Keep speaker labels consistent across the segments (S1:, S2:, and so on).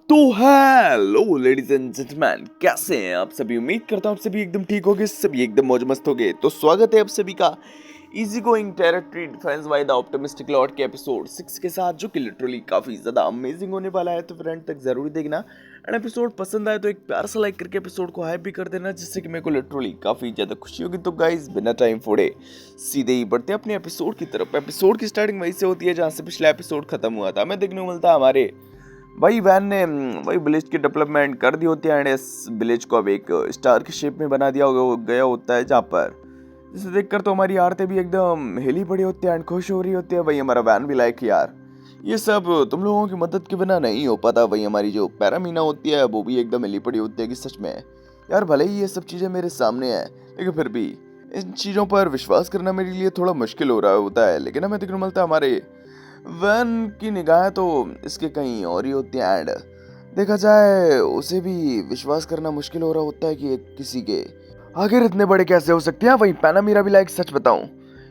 S1: तो hello ladies and gentleman, कैसे हैं आप सभी। उम्मीद करता हूँ आप सभी एकदम ठीक होगे, सभी एकदम मौज मस्त होगे। तो स्वागत है आप सभी का easy going territory defence by the optimistic Lord के एपिसोड 6 के साथ, जो कि लिटरली काफी ज्यादा अमेजिंग होने वाला है। तो फ्रेंड तक जरूर देखना, एंड एपिसोड पसंद आए तो एक प्यार सा लाइक करके एपिसोड को हाइप भी कर देना, जिससे कि मेरे को लिटरली काफी ज्यादा खुशी होगी। तो गाइस, बिना टाइम फोड़े सीधे ही बढ़ते हैं अपने एपिसोड की तरफ। एपिसोड की स्टार्टिंग वहीं से होती है जहाँ से पिछला एपिसोड खत्म हुआ था। हमें देखने को मिलता है हमारे वही वैन ने वही विलेज की डेवलपमेंट कर दी होती है, एंड इस विलेज को अब एक स्टार के शेप में बना दिया गया होता है, जहाँ पर जिसे देखकर तो हमारी आरती भी एकदम हिली पड़ी होती है एंड खुश हो रही होती है। वही हमारा वैन भी लाइक यार, ये सब तुम लोगों की मदद के बिना नहीं हो पाता। वही हमारी जो पैरामीना होती है वो भी एकदम हिली पड़ी होती है कि सच में यार, भले ही ये सब चीज़ें मेरे सामने है, लेकिन फिर भी इन चीज़ों पर विश्वास करना मेरे लिए थोड़ा मुश्किल हो रहा होता है। लेकिन हमें देखने को मिलता है हमारे वैन की निगाहें तो इसके कहीं और ही होती हैं, एंड देखा जाए उसे भी विश्वास करना मुश्किल हो रहा होता है कि किसी के आखिर इतने बड़े कैसे हो सकते हैं। वही पैनामीरा भी लाइक, सच बताऊं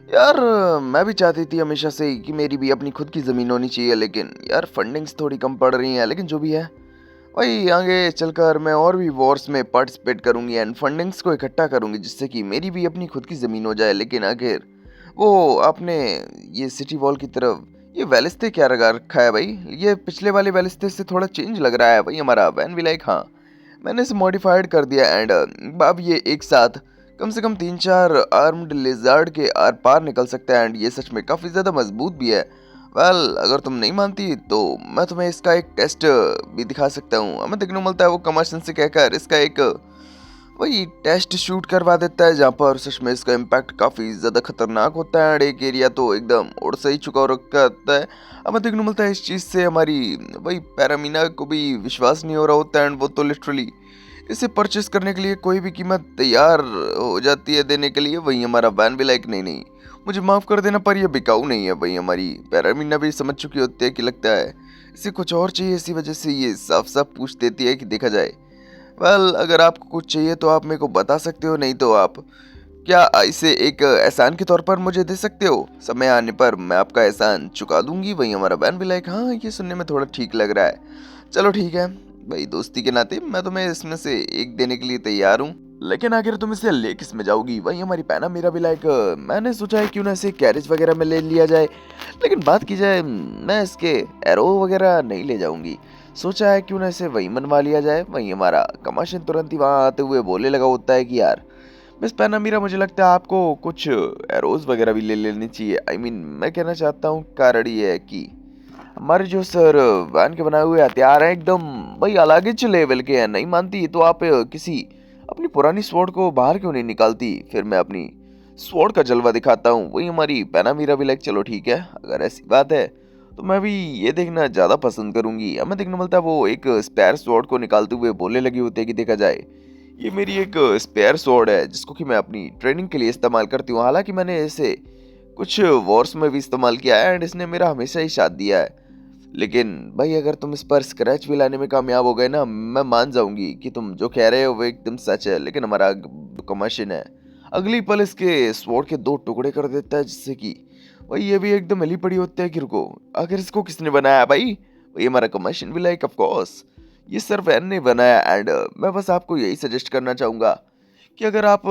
S1: यार, मैं भी चाहती थी हमेशा से कि मेरी भी अपनी खुद की ज़मीन होनी चाहिए, लेकिन यार फंडिंग्स थोड़ी कम पड़ रही हैं। लेकिन जो भी है, वही आगे चलकर मैं और भी वॉर्स में पार्टिसिपेट करूंगी एंड फंडिंग्स को इकट्ठा करूंगी, जिससे कि मेरी भी अपनी खुद की ज़मीन हो जाए। लेकिन आखिर वो आपने ये सिटी वॉल की तरफ ये वेलिस्ते क्या लगा रखा है भाई? ये पिछले वाले वेलिस्ते से थोड़ा चेंज लग रहा है। भाई हमारा वैन भी लाइक, हाँ मैंने इसे मॉडिफाइड कर दिया, एंड अब ये एक साथ कम से कम 3-4 आर्म्ड लिजार्ड के आर पार निकल सकता है, एंड ये सच में काफ़ी ज़्यादा मजबूत भी है। वेल, अगर तुम नहीं मानती तो मैं तुम्हें इसका एक टेस्ट भी दिखा सकता हूँ। हमें देखने को मिलता है वो कमर्शन से कहकर इसका एक वही टेस्ट शूट करवा देता है, जहाँ पर सच में इसका इम्पैक्ट काफ़ी ज़्यादा खतरनाक होता है, एंड एक एरिया तो एकदम उड़ से ही चुका रखा होता है। हमें देखने को मिलता है इस चीज़ से हमारी वही पैरामीना को भी विश्वास नहीं हो रहा होता है, एंड वो तो लिटरली इसे परचेस करने के लिए कोई भी कीमत तैयार हो जाती है देने के लिए। वही हमारा वैन भी लाइक, नहीं नहीं मुझे माफ़ कर देना पर यह बिकाऊ नहीं है। वही हमारी पैरामीना भी समझ चुकी होती है कि लगता है इसे कुछ और चाहिए, इसी वजह से ये साफ साफ पूछ देती है कि देखा जाए। वेल, अगर आपको कुछ चाहिए तो आप मेरे को बता सकते हो, नहीं तो आप क्या इसे एक एहसान के तौर पर मुझे दे सकते हो। समय आने पर मैं आपका एहसान चुका दूंगी। वही हमारा बैन भी लाइक, हाँ ये सुनने में थोड़ा ठीक लग रहा है, चलो ठीक है भाई, दोस्ती के नाते मैं तुम्हें इसमें से एक देने के लिए तैयार हूँ। लेकिन आखिर तुम इसे ले किस में जाओगी? वही हमारी पैना मेरा भी लाइक, मैंने सोचा है क्यों ना इसे कैरेज वगैरह में ले लिया जाए, लेकिन बात की जाए मैं इसके एरो वगैरह नहीं ले जाऊंगी। सोचा है क्यों ना इसे वही मनवा लिया जाए। वही हमारा कमाशन तुरंत ही वहाँ आते हुए बोले लगा होता है कि यार मिस पैनामीरा, मुझे लगता है आपको कुछ एरोज वगैरह भी ले लेनी चाहिए। मैं कहना चाहता हूँ कारण ये है कि हमारे जो सर वैन के बनाए हुए हथियार हैं एकदम भाई अलग ही लेवल के हैं। नहीं मानती तो आप किसी अपनी पुरानी स्वॉर्ड को बाहर क्यों नहीं निकालती, फिर मैं अपनी स्वॉर्ड का जलवा दिखाता हूँ। वही हमारी पैनामीरा भी लाइक, चलो ठीक है अगर ऐसी बात है तो मैं भी ये देखना ज़्यादा पसंद करूंगी। हमें देखने मिलता है वो एक स्पेयर स्वॉर्ड को निकालते हुए बोलने लगी होती है कि देखा जाए ये मेरी एक स्पेयर स्वॉर्ड है, जिसको कि मैं अपनी ट्रेनिंग के लिए इस्तेमाल करती हूँ। हालांकि मैंने इसे कुछ वॉर्स में भी इस्तेमाल किया है, एंड इसने मेरा हमेशा ही साथ दिया है। लेकिन भाई अगर तुम इस पर स्क्रैच भी लाने में कामयाब हो गए ना, मैं मान जाऊंगी कि तुम जो कह रहे हो वो एकदम सच है। लेकिन हमारा कमर्शन है अगली पल इसके स्वॉर्ड के 2 टुकड़े कर देता है, जिससे कि भाई ये भी एकदम हिली पड़ी होती है कि रुको आखिर इसको किसने बनाया भाई। भाई हमारा कमर्शन भी लाइक, ऑफ कोर्स ये सर वैन ने बनाया, एंड मैं बस आपको यही सजेस्ट करना चाहूँगा कि अगर आप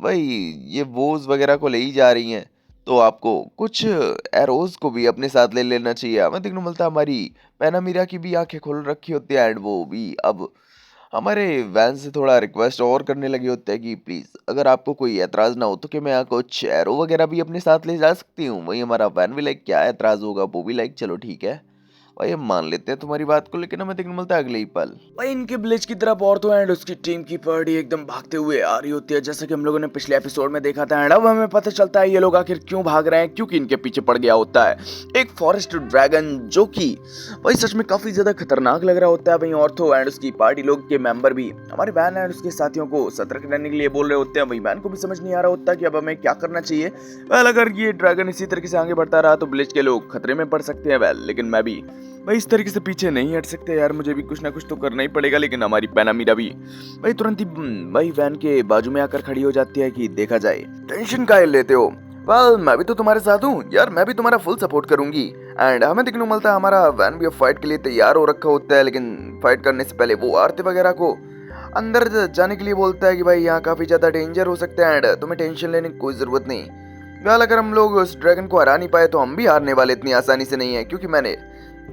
S1: भाई ये वोज वगैरह को ले ही जा रही हैं तो आपको कुछ एरोज को भी अपने साथ ले लेना चाहिए। हमें देखने को मिलता है हमारी पैनामीरा की भी आंखें खोल रखी होती है, एंड वो भी अब हमारे वैन से थोड़ा रिक्वेस्ट और करने लगी होता है कि प्लीज़ अगर आपको कोई एतराज़ ना हो तो कि मैं यहाँ कुछ एरो वगैरह भी अपने साथ ले जा सकती हूँ। वही हमारा वैन भी लाइक, क्या एतराज़ होगा? वो भी लाइक, चलो ठीक है भाई हम मान लेते हैं तुम्हारी बात को। लेकिन हमें देखने मिलता है अगले ही पल भाई इनके विलेज की तरफ औरतों एंड उसकी टीम की पार्टी एकदम भागते हुए आ रही होती है, जैसा कि हम लोगों ने पिछले एपिसोड में देखा था। एंड अब हमें पता चलता है ये लोग आखिर क्यों भाग रहे हैं, क्योंकि इनके पीछे पड़ गया होता है एक फॉरेस्ट ड्रैगन, जो कि भाई सच में काफी ज्यादा खतरनाक लग रहा होता है। वही औरतों एंड उसकी पार्टी लोग के मेंबर भी हमारे वैन एंड उसके साथियों को सतर्क रहने के लिए बोल रहे होते हैं। वही वैन को भी समझ नहीं आ रहा होता कि अब हमें क्या करना चाहिए। वेल, अगर ये ड्रैगन इसी तरीके से आगे बढ़ता रहा तो विलेज के लोग खतरे में पड़ सकते हैं। वेल, लेकिन मैं भी भाई इस तरीके से पीछे नहीं हट सकते यार, मुझे भी कुछ ना कुछ तो करना ही पड़ेगा। लेकिन हमारी पैनामीरा भी भाई तुरंत ही भाई वैन के बाजू में आकर खड़ी हो जाती है कि देखा जाए टेंशन काहे लेते हो। वेल मैं भी तो तुम्हारे साथ हूँ यार, मैं भी तुम्हारा फुल सपोर्ट करूंगी। एंड हमें देखने को मिलता है हमारा वैन भी अब फाइट के लिए तैयार हो रखा होता है, लेकिन फाइट करने से पहले वो आरती वगैरह को अंदर जाने के लिए बोलता है कि भाई यहाँ काफी ज्यादा डेंजर हो सकता है एंड तुम्हें टेंशन लेने की कोई जरूरत नहीं। वेल अगर हम लोग उस ड्रैगन को हरा नहीं पाए तो हम भी हारने वाले इतनी आसानी से नहीं है, क्योंकि मैंने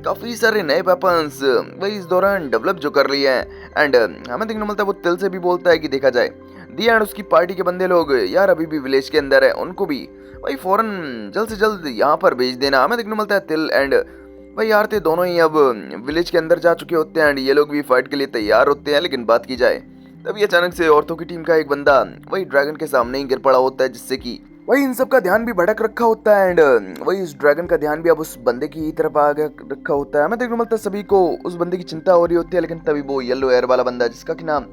S1: काफी सारे नए वेपन्स वही इस दौरान डेवलप जो कर लिए हैं। एंड हमें देखने को मिलता है वो तिल से भी बोलता है कि देखा जाए दिया एंड उसकी पार्टी के बंदे लोग यार अभी भी विलेज के अंदर है, उनको भी भाई फौरन जल्द से जल्द यहाँ पर भेज देना। हमें देखने को मिलता है तिल एंड भाई आरती दोनों ही अब विलेज के अंदर जा चुके होते हैं एंड ये लोग भी फाइट के लिए तैयार होते हैं। लेकिन बात की जाए तभी अचानक से औरतों की टीम का एक बंदा वही ड्रैगन के सामने ही गिर पड़ा होता है, जिससे कि वही इन सब का ध्यान भी भटक रखा होता है एंड वही इस ड्रैगन का ध्यान भी अब उस बंदे की तरफ आ रखा होता है। हमें देखने को मिलता है सभी को उस बंदे की चिंता हो रही होती है, लेकिन तभी वो येलो एयर वाला बंदा जिसका कि नाम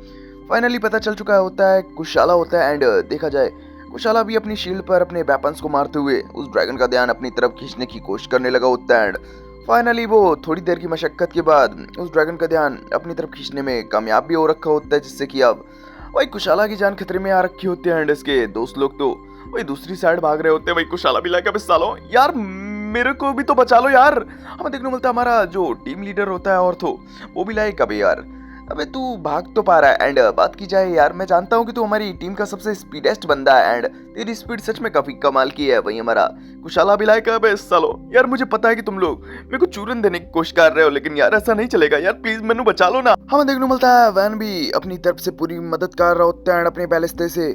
S1: फाइनली पता चल चुका होता है कुशाला होता है। एंड देखा जाए कुशाला भी अपनी शील्ड पर अपने वेपन्स को मारते हुए उस ड्रैगन का ध्यान अपनी तरफ खींचने की कोशिश करने लगा होता है। एंड फाइनली वो थोड़ी देर की मशक्कत के बाद उस ड्रैगन का ध्यान अपनी तरफ खींचने में कामयाब भी हो रखा होता है, जिससे कि अब वही कुशाला की जान खतरे में आ रखी होती है एंड इसके दोस्त लोग तो वही दूसरी साइड भाग रहे होते हैं। वही कुशाला भी लाइक अबे सालो यार मेरे को भी तो बचा लो यार। हमें देखने को मिलता है हमारा जो टीम लीडर होता है और तो वो भी लाइक अबे यार अबे तू भाग तो पा रहा है। एंड बात की जाए यार मैं जानता हूँ कि तू हमारी टीम का सबसे स्पीडेस्ट बंदा है एंड तेरी स्पीड सच में काफी कमाल की है। वही हमारा कुशाला भी लाइक अबे सालो यार मुझे पता है कि तुम लोग मेरे को चूरन देने की कोशिश कर रहे हो, लेकिन यार ऐसा नहीं चलेगा यार, प्लीज मैंने बचा लो ना। हमें देखने को मिलता है वैन भी अपनी तरफ से पूरी मदद कर रहा होता है एंड अपने बैलिस्ते से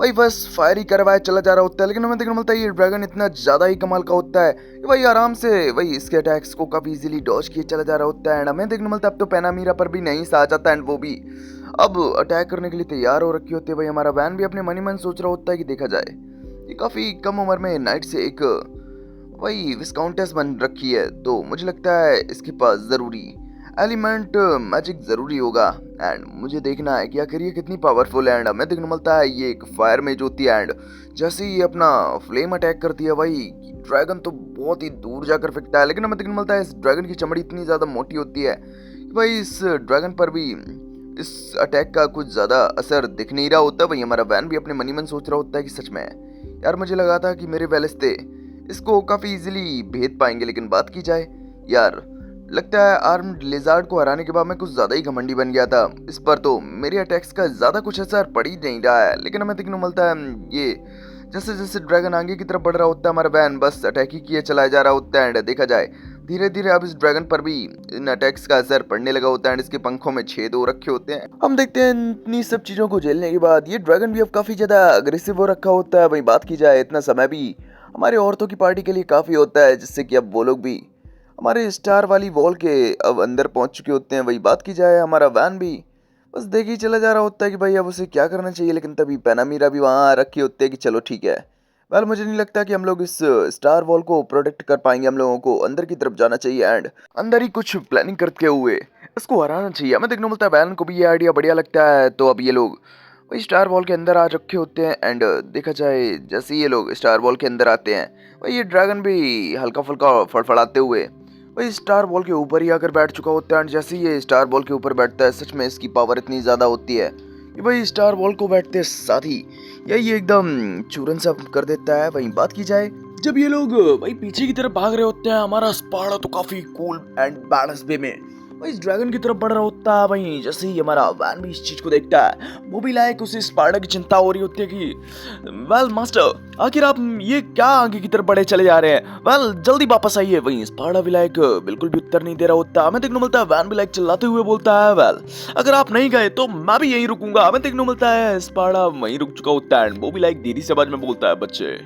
S1: वही बस फायर ही करवाए चला जा रहा होता है। लेकिन हमें देखने को मिलता है ये ड्रैगन इतना ज्यादा ही कमाल का होता है कि भाई आराम से वही इसके अटैक्स को काफी इजीली डॉज किए चला जा रहा होता है। एंड हमें देखने को मिलता है अब तो पैनामीरा पर भी नहीं सा जाता एंड वो भी अब अटैक करने के लिए तैयार हो रखी होती है। भाई हमारा वैन भी अपने मन ही मन सोच रहा होता है कि देखा जाए ये काफी कम उम्र में नाइट से एक वही विस्काउंटेस बन रखी है, तो मुझे लगता है इसके पास जरूरी एलिमेंट मैजिक जरूरी होगा एंड मुझे देखना है कि आखिर ये कितनी पावरफुल है। एंड हमें देखने को मिलता है ये एक फायर मेज होती है एंड जैसे ही ये अपना फ्लेम अटैक करती है भाई ड्रैगन तो बहुत ही दूर जाकर फेंकता है। लेकिन हमें देखने को मिलता है इस ड्रैगन की चमड़ी इतनी ज़्यादा मोटी होती है कि भाई इस ड्रैगन पर भी इस अटैक का कुछ ज़्यादा असर दिख नहीं रहा होता। भाई हमारा वैन भी अपने मन ही मन सोच रहा होता है कि सच में यार मुझे लगा था कि मेरे वेलेस्ते इसको काफ़ी इजीली भेद पाएंगे, लेकिन बात की जाए यार लगता है आर्म्ड लेजार्ड को हराने के बाद मैं कुछ ज्यादा ही घमंडी बन गया था। इस पर तो मेरे अटैक्स का ज्यादा कुछ असर पड़ ही नहीं रहा है। लेकिन हमें देखने को मिलता है ये जैसे जैसे ड्रैगन आगे की तरफ बढ़ रहा होता है हमारा वैन बस अटैक ही किए चलाया जा रहा होता है। एंड देखा जाए धीरे धीरे अब इस ड्रैगन पर भी इन अटैक्स का असर पड़ने लगा होता है एंड इसके पंखों में छेद हो रखे होते हैं। हम देखते हैं इतनी सब चीजों को झेलने के बाद ये ड्रैगन भी अब काफी ज्यादा अग्रेसिव हो रखा होता है। वही बात की जाए इतना समय भी हमारे औरतों की पार्टी के लिए काफी होता है, जिससे कि अब वो लोग भी हमारे स्टार वाली वॉल के अब अंदर पहुंच चुके होते हैं। वही बात की जाए हमारा वैन भी बस देख ही चला जा रहा होता है कि भाई अब उसे क्या करना चाहिए, लेकिन तभी पैनामीरा भी वहाँ रखी होती है कि चलो ठीक है। वेल मुझे नहीं लगता कि हम लोग इस स्टार वॉल को प्रोटेक्ट कर पाएंगे, हम लोगों को अंदर की तरफ जाना चाहिए एंड अंदर ही कुछ प्लानिंग करते हुए इसको हराना चाहिए। हमें देखने को मिलता है वैन को भी ये आइडिया बढ़िया लगता है, तो अब ये लोग वही स्टार वॉल के अंदर आ रखे होते हैं। एंड देखा जाए जैसे ये लोग स्टार वॉल के अंदर आते हैं वही ये ड्रैगन भी हल्का फुल्का फड़फड़ाते हुए वही स्टार बॉल के ऊपर ही आकर बैठ चुका होता है। एंड जैसे ही ये स्टार बॉल के ऊपर बैठता है सच में इसकी पावर इतनी ज़्यादा होती है कि भाई स्टार बॉल को बैठते साथ ही यही एकदम चूरन सा कर देता है। वहीं बात की जाए जब ये लोग भाई पीछे की तरफ भाग रहे होते हैं हमारा स्पार्डा तो काफ़ी कूल एंड बैडस वे में भाई इस ड्रैगन की तरफ बढ़ रहा होता है। वहीं जैसे ही हमारा वैन भी इस चीज को देखता है वो भी लायक उसे स्पार्डा की चिंता हो रही होती है कि वेल मास्टर आखिर आप ये क्या आगे की तरफ बढ़े चले जा रहे हैं, वेल जल्दी वापस आइए। वहीं स्पार्डा भी लायक बिल्कुल भी उत्तर नहीं दे रहा होता। हमें देखने को मिलता है वैन भी लायक चिल्लाते हुए बोलता है वेल अगर आप नहीं गए तो मैं भी यहीं रुकूंगा। हमें देखने को मिलता है स्पार्डा वहीं रुक चुका होता है। वो भी लायक धीरे से आवाज में बोलता है बच्चे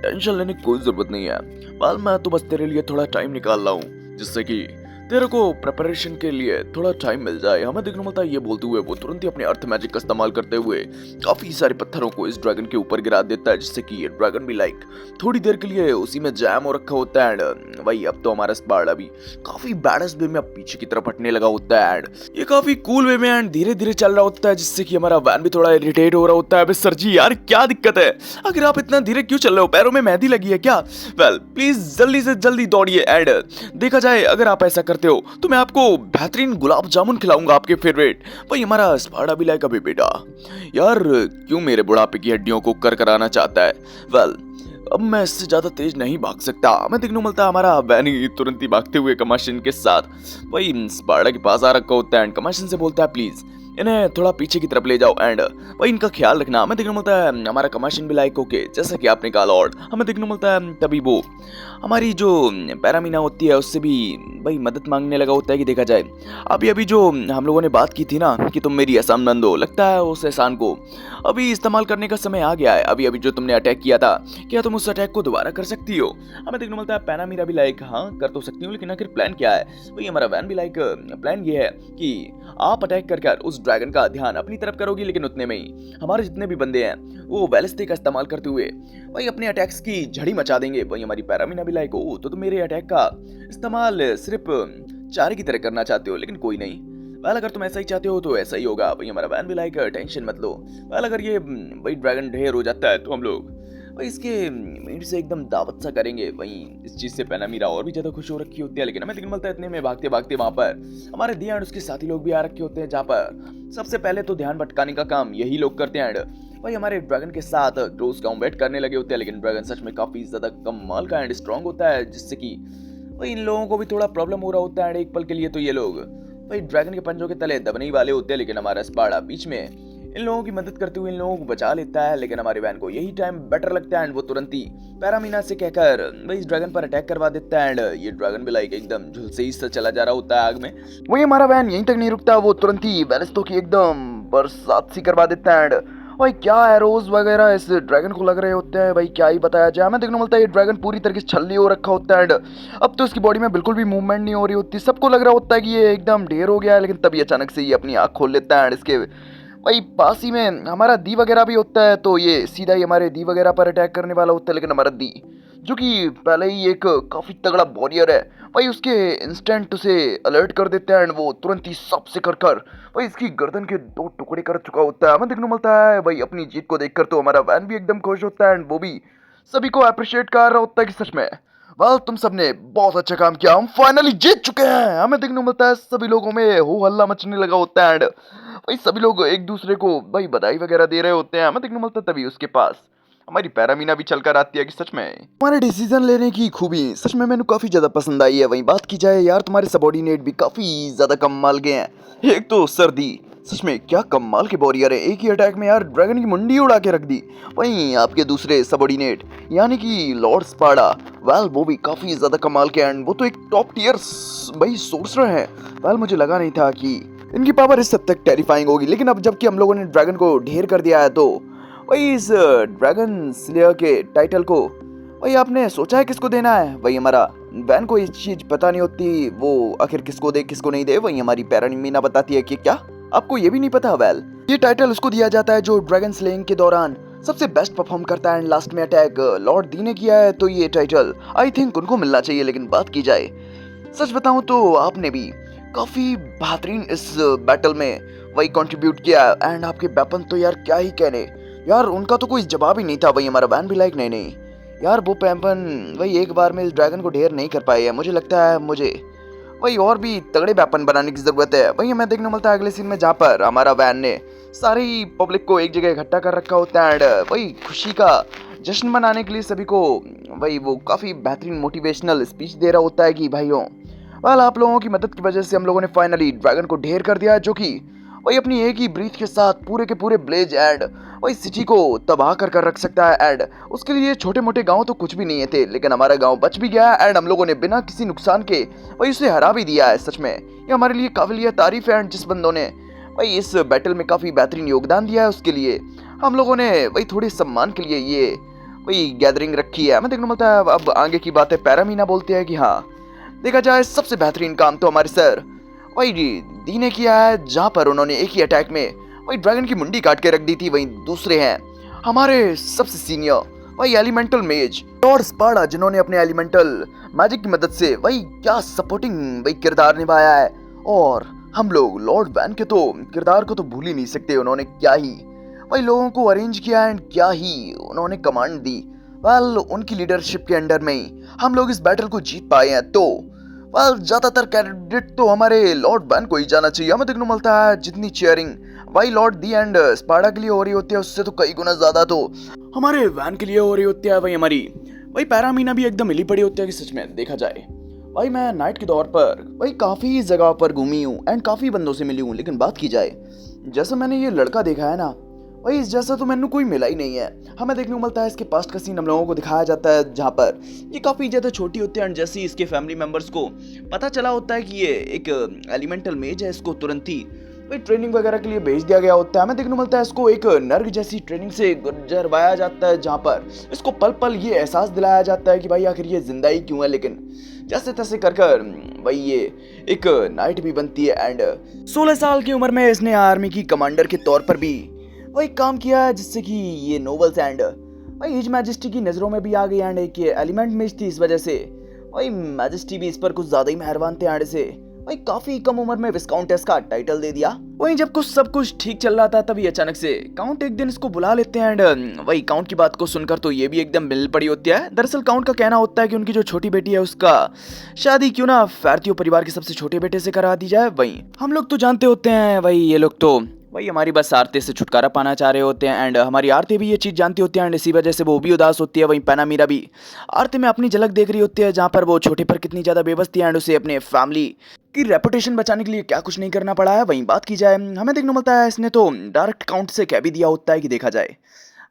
S1: टेंशन लेने की कोई जरूरत नहीं है, वेल मैं तो बस तेरे लिए थोड़ा टाइम निकाल रहा हूँ जिससे कि तेरे को प्रिपरेशन के लिए थोड़ा टाइम मिल जाए। हमें देखने को मिलता है ये बोलते हुए वो तुरंत ही अपने अर्थ मैजिक का इस्तेमाल करते हुए काफी सारे पत्थरों को इस ड्रैगन के ऊपर गिरा देता है, जिससे कि ये ड्रैगन भी लाइक थोड़ी देर के लिए उसी में जैम हो रखा होता है। एंड वही अब तो हमारा स्पार्डा भी काफी बैडस वे में अब पीछे की तरफ हटने लगा होता है एंड ये काफी कूल वे में एंड धीरे धीरे चल रहा होता है, जिससे कि हमारा वैन भी थोड़ा इरिटेट हो रहा होता है। सर जी यार क्या दिक्कत है, अगर आप इतना धीरे क्यों चल रहे हो, पैरों में मेहंदी लगी है क्या? वेल प्लीज जल्दी से जल्दी दौड़िए। एंड देखा जाए अगर आप ऐसा करते हो तो मैं आपको बेहतरीन गुलाब जामुन खिलाऊंगा आपके फेवरेट। भाई हमारा स्पार्डा भी लाइक अभी बेटा यार क्यों मेरे बुढ़ापे की हड्डियों को कर कराना चाहता है। वेल अब मैं इससे ज्यादा तेज नहीं भाग सकता। मैं देखने को मिलता है हमारा वैन ही तुरंत ही भागते हुए कमाशिन के साथ वही स्पार्डा के पास आ रखा होता है एंड कमाशिन से बोलता है प्लीज इन्हें थोड़ा पीछे की तरफ ले जाओ एंड वही इनका ख्याल रखना। हमें देखने को मिलता है हमारा कमाशिन भी लाइक ओके जैसा कि आपने कहा लॉर्ड। हमें देखने को मिलता है तभी वो हमारी जो पैरामीना होती है उससे भी भाई मदद मांगने लगा होता है कि देखा जाए अभी अभी जो हम लोगों ने बात की थी ना कि तुम मेरी एहसान मंद हो, लगता है उस एहसान को अभी इस्तेमाल करने का समय आ गया है। अभी अभी जो तुमने अटैक किया था क्या तुम उस अटैक को दोबारा कर सकती हो? हमें देखने को मिलता है पैरामीरा भी लाइक हाँ कर तो सकती हूँ, लेकिन आखिर प्लान क्या है? वही हमारा वैन भी लाइक प्लान ये है कि आप अटैक कर उस ड्रैगन का ध्यान अपनी तरफ करोगी, लेकिन उतने में ही हमारे जितने भी बंदे हैं वो वेलेस्टे का इस्तेमाल करते हुए वही अपने अटैक्स की झड़ी मचा देंगे। वही हमारी पैरामीना भी लाइक ओ तो तुम मेरे अटैक का इस्तेमाल सिर्फ चारे की तरह करना चाहते हो, लेकिन कोई नहीं वेल अगर तुम ऐसा ही चाहते हो तो ऐसा ही होगा। वही हमारा वैन भी लाइक टेंशन मत लो। वेल अगर ये वही ड्रैगन ढेर हो जाता है तो हम लोग वही इसके मीट से एकदम दावत सा करेंगे। वही इस चीज से पैनामीरा और भी ज्यादा खुश हो रखी होती है, लेकिन हमें देखने मिलता है इतने में भागते भागते वहां पर हमारे दिया और उसके साथी लोग भी आ रखे होते हैं, जहाँ पर सबसे पहले तो ध्यान भटकाने का काम यही लोग करते हैं। वही हमारे ड्रैगन के साथ क्लोज कॉम्बैट करने लगे होते हैं, लेकिन ड्रैगन सच में काफी ज्यादा कमाल का एंड स्ट्रांग होता है, जिससे कि वही इन लोगों को भी थोड़ा प्रॉब्लम हो रहा होता है। एक पल के लिए तो ये लोग वही ड्रैगन के पंजों के तले दबने ही वाले होते हैं, लेकिन हमारा स्पार्डा बीच में इन लोगों की मदद करते हुए इन लोगों को बचा लेता है। लेकिन हमारे वैन को यही टाइम बेटर लगता है एंड वो तुरंत ही पैरामीना से कहकर वही इस ड्रैगन पर अटैक करवा देता है एंड ये ड्रैगन भी लाइक एकदम झुलसे ही से चला जा रहा होता है आग में। वही हमारा वैन यहीं तक नहीं रुकता, वो तुरंत ही वेलेस्टो की एकदम बरसात सी करवा देता है एंड भाई क्या एरोज वगैरह इस ड्रैगन को लग रहे होते हैं, भाई क्या ही बताया जाए। हमें देखने को मिलता है ये ड्रैगन पूरी तरीके से छल्ली हो रखा होता है एंड अब तो इसकी बॉडी में बिल्कुल भी मूवमेंट नहीं हो रही होती। सबको लग रहा होता है कि ये एकदम ढेर हो गया है, लेकिन तभी अचानक से ये अपनी आँख खोल लेता है एंड इसके भाई पास ही में हमारा दी वगैरह भी होता है, तो ये सीधा ही हमारे दी वगैरह पर अटैक करने वाला होता है। लेकिन हमारा दी जो कि पहले ही एक काफी तगड़ा वॉरियर है, भाई उसके इंस्टेंट उसे अलर्ट कर देते हैं एंड वो तुरंत ही सबसे कर भाई इसकी गर्दन के 2 टुकड़े कर चुका होता है। हमें देखने को मिलता है भाई अपनी जीत को देखकर तो हमारा वैन भी एकदम खुश होता है एंड वो भी सभी को अप्रिशिएट कर रहा होता है कि सच में वाह तुम सबने बहुत अच्छा काम किया, हम फाइनली जीत चुके हैं। हमें देखने को मिलता है सभी लोगों में हो हल्ला मचने लगा होता है एंड भाई सभी लोग एक दूसरे को भाई बधाई वगैरह दे रहे होते हैं। हमें देखने को मिलता है तभी उसके पास हमारी पैरामीना भी चलकर आती है कि सच में हमारे डिसीजन लेने की खूबी सच में मैंने काफी ज्यादा पसंद आई है। वहीं बात की जाए यार तुम्हारे सबॉर्डिनेट भी काफी ज्यादा कमाल के हैं। एक तो सर्दी सच में क्या कमाल के वॉरियर है, एक ही अटैक में यार ड्रैगन की मुंडी उड़ा के रख दी। वहीं आपके दूसरे सबॉर्डिनेट यानी कि लॉर्ड स्पार्डा वेल वो भी काफी ज्यादा कमाल के एंड वो तो एक टॉप टियर भाई सोर्सर है। वेल मुझे लगा नहीं था कि इनकी पावर इस हद तक टेरिफाइंग होगी, लेकिन अब जबकि हम लोगों ने ड्रैगन को ढेर कर दिया है तो वही इस ड्रैगन स्लेयर के टाइटल को वही आपने सोचा है किसको देना है? वही हमारा वैन को ये चीज पता नहीं होती वो आखिर किसको दे किसको नहीं दे। वही हमारी पैरामीना बताती है कि क्या आपको ये भी नहीं पता? वेल ये टाइटल उसको दिया जाता है जो ड्रैगन स्लेइंग के दौरान सबसे बेस्ट परफॉर्म करता है एंड लास्ट में अटैक लॉर्ड दी ने किया है, तो ये टाइटल आई थिंक उनको मिलना चाहिए। लेकिन बात की जाए सच बताऊं तो आपने भी काफी बेहतरीन इस बैटल में वही कंट्रीब्यूट किया एंड आपके वेपन तो यार क्या ही कहने यार, उनका तो कोई जवाब ही नहीं था। वही हमारा वैन भी लाइक नहीं यार वो वेपन वही एक बार में इस ड्रैगन को ढेर नहीं कर पाए है। मुझे लगता है मुझे वही और भी तगड़े वेपन बनाने की जरूरत है। वही हमें देखने को मिलता है अगले सीन में जहाँ पर हमारा वैन ने सारी पब्लिक को एक जगह इकट्ठा कर रखा होता है एंड वही खुशी का जश्न मनाने के लिए सभी को वही वो काफी बेहतरीन मोटिवेशनल स्पीच दे रहा होता है कि भाइयों वेल आप लोगों की मदद की वजह से हम लोगों ने फाइनली ड्रैगन को ढेर कर दिया, जो कि वही अपनी एक ही ब्रीथ के साथ पूरे के पूरे ब्लेज एंड वही सिटी को तबाह कर रख सकता है एंड उसके लिए छोटे मोटे गांव तो कुछ भी नहीं थे, लेकिन हमारा गांव बच भी गया एंड हम लोगों ने बिना किसी नुकसान के वही उसे हरा भी दिया है। सच में ये हमारे लिए काबिलियत तारीफ है एंड जिस बंदों ने वही इस बैटल में काफी बेहतरीन योगदान दिया है उसके लिए हम लोगों ने वही थोड़े सम्मान के लिए ये वही गैदरिंग रखी है। हमें देखने को मिलता है अब आगे की बातें पैरामीना बोलती है कि हाँ देखा जाए सबसे बेहतरीन काम तो हमारे सर वही दी ने किया है, जहाँ पर उन्होंने एक ही अटैक में वही ड्रैगन की मुंडी काट के रख दी थी। वहीं दूसरे हैं हमारे सबसे सीनियर वही एलिमेंटल मेज लॉर्ड स्पार्डा, जिन्होंने अपने एलिमेंटल मैजिक की मदद से वही क्या सपोर्टिंग वही किरदार निभाया है और हम लोग लॉर्ड वैन के तो किरदार को तो भूल ही नहीं सकते। उन्होंने क्या ही वही लोगों को अरेंज किया एंड क्या ही उन्होंने कमांड दी। वेल उनकी लीडरशिप के अंडर में ही हम लोग इस बैटल को जीत पाए हैं, तो वेल ज्यादातर क्रेडिट तो हमारे लॉर्ड वैन को ही जाना चाहिए। हमें देखने को मिलता है जितनी चेयरिंग भाई लॉर्ड दी एंड स्पार्डा के लिए हो रही होती है उससे तो कई गुना ज्यादा तो हमारे वैन के लिए हो रही होती है। वही पैरामीना भी एकदम हिली पड़ी होती है कि सच में देखा जाए। भाई मैं नाइट के दौर पर भाई काफ़ी जगह पर घूमी हूँ एंड काफ़ी बंदों से मिली हूँ, लेकिन बात की जाए जैसा मैंने ये लड़का देखा है ना, भाई इस जैसा तो मैंने कोई मिला ही नहीं है। हमें देखने को मिलता है इसके पास्ट का सीन हम लोगों को दिखाया जाता है, जहाँ पर ये काफ़ी ज़्यादा छोटी होती है एंड जैसे ही इसके फैमिली मेम्बर्स को पता चला होता है कि ये एक एलिमेंटल मेज है, इसको तुरंत ही भाई ट्रेनिंग वगैरह के लिए भेज दिया गया होता है। हमें देखने को मिलता है इसको एक नर्ग जैसी ट्रेनिंग से गुजरवाया जाता है, जहाँ पर इसको पल पल ये एहसास दिलाया जाता है कि भाई आखिर ये जिंदा ही क्यों है। लेकिन जैसे तैसे कर भाई ये एक नाइट भी बनती है एंड 16 साल की उम्र में इसने आर्मी की कमांडर के तौर पर भी वही काम किया है, जिससे कि ये नोबल्स एंड भाई हिज मैजेस्टी की नज़रों में भी आ गई एंड एक एलिमेंट मेज थी, इस वजह से भाई मैजेस्टी भी इस पर कुछ ज़्यादा ही मेहरबान थे एंड से भाई काफी कम उम्र में विस्काउंटेस का टाइटल दे दिया। वहीं जब कुछ सब कुछ ठीक चल रहा था तभी अचानक से काउंट एक दिन इसको बुला लेते हैं एंड वही काउंट की बात को सुनकर तो ये भी एकदम मिल पड़ी होती है। दरअसल काउंट का कहना होता है कि उनकी जो छोटी बेटी है उसका शादी क्यों ना फैर्तियो परिवार के सबसे छोटे बेटे से करा दी जाए। वहीं हम लोग तो जानते होते हैं भाई ये लोग तो भाई हमारी बस आरती से छुटकारा पाना चाह रहे होते हैं एंड हमारी आरती भी ये चीज़ जानती होती है एंड इसी वजह से वो भी उदास होती है। वहीं पैनामीरा भी आरती में अपनी झलक देख रही होती है, जहाँ पर वो छोटे पर कितनी ज़्यादा बेबस थी एंड उसे अपने फैमिली की रेपुटेशन बचाने के लिए क्या कुछ नहीं करना पड़ा है। वहीं बात की जाए हमें देखने मिलता है इसने तो डायरेक्ट काउंट से कह भी दिया होता है कि देखा जाए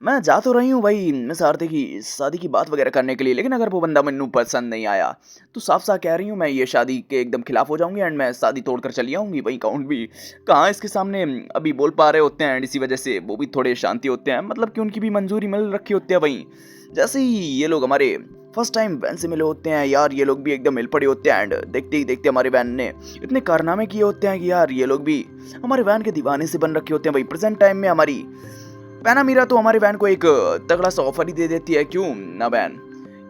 S1: मैं जा तो रही हूँ भाई मिस आरती की शादी की बात वगैरह करने के लिए, लेकिन अगर वो बंदा मैनू पसंद नहीं आया तो साफ साफ कह रही हूँ मैं ये शादी के एकदम खिलाफ हो जाऊंगी एंड मैं शादी तोड़कर चली आऊँगी। भाई काउंट भी कहाँ इसके सामने अभी बोल पा रहे होते हैं एंड इसी वजह से वो भी थोड़े शांति होते हैं, मतलब कि उनकी भी मंजूरी मिल रखी होती है। वहीं जैसे ही ये लोग हमारे फर्स्ट टाइम वैन से मिले होते हैं यार, ये लोग भी एकदम मिल पड़े होते हैं एंड देखते ही देखते हमारे वैन ने इतने कारनामे किए होते हैं कि यार ये लोग भी हमारे वैन के दीवाने से बन रखे होते हैं। भाई प्रेजेंट टाइम में हमारी पैनामीरा तो हमारे वैन को एक तगड़ा सा ऑफर ही दे देती है, क्यों ना वैन,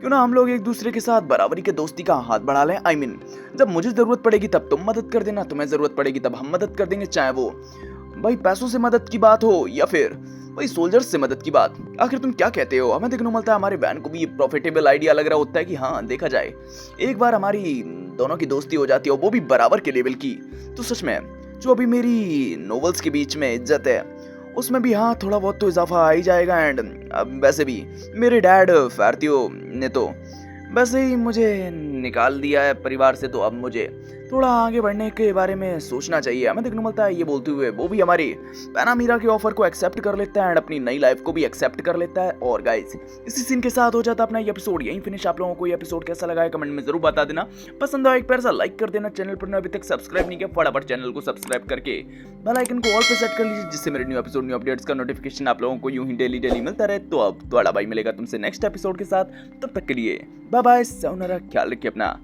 S1: क्यों ना हम लोग एक दूसरे के साथ बराबरी के दोस्ती का हाथ बढ़ा लें। I mean, जब मुझे जरूरत पड़ेगी तब तुम मदद कर देना, तुम्हें जरूरत पड़ेगी तब हम मदद कर देंगे, चाहे वो भाई पैसों से मदद की बात हो या फिर भाई सोल्जर्स से मदद की बात। आखिर तुम क्या कहते हो? हमें देखने को मिलता है हमारे वैन को भी ये प्रॉफिटेबल आइडिया लग रहा होता है कि हाँ देखा जाए एक बार हमारी दोनों की दोस्ती हो जाती है वो भी बराबर के लेवल की, तो सच में जो अभी मेरी नोवेल्स के बीच में इज्जत है उसमें भी हाँ थोड़ा बहुत तो इजाफा आ ही जाएगा। एंड अब वैसे भी मेरे डैड फैर्तियो ने तो वैसे ही मुझे निकाल दिया है परिवार से, तो अब मुझे थोड़ा आगे बढ़ने के बारे में सोचना चाहिए। हमें देखने मिलता है ये बोलते हुए वो भी हमारी पैनामीरा के ऑफर को एक्सेप्ट कर लेता है एंड अपनी नई लाइफ को भी एक्सेप्ट कर लेता है। और गाइस इसी सीन के साथ हो जाता है अपना ये एपिसोड यहीं फिनिश। आप लोगों को ये एपिसोड कैसा लगा है कमेंट में जरूर बता देना। पसंद आया एक प्यार सा लाइक कर देना, चैनल पर अभी तक सब्सक्राइब नहीं किया फटाफट चैनल को सब्सक्राइब करके बेल आइकन को ऑल पे सेट कर लीजिए, जिससे मेरे न्यू एपिसोड न्यू अपडेट्स का नोटिफिकेशन आप लोगों को यूं ही डेली मिलता रहे। तो अब बड़ा भाई मिलेगा तुमसे नेक्स्ट एपिसोड के साथ, तब तक के लिए बाय बाय, सायोनारा, ख्याल रखिए अपना।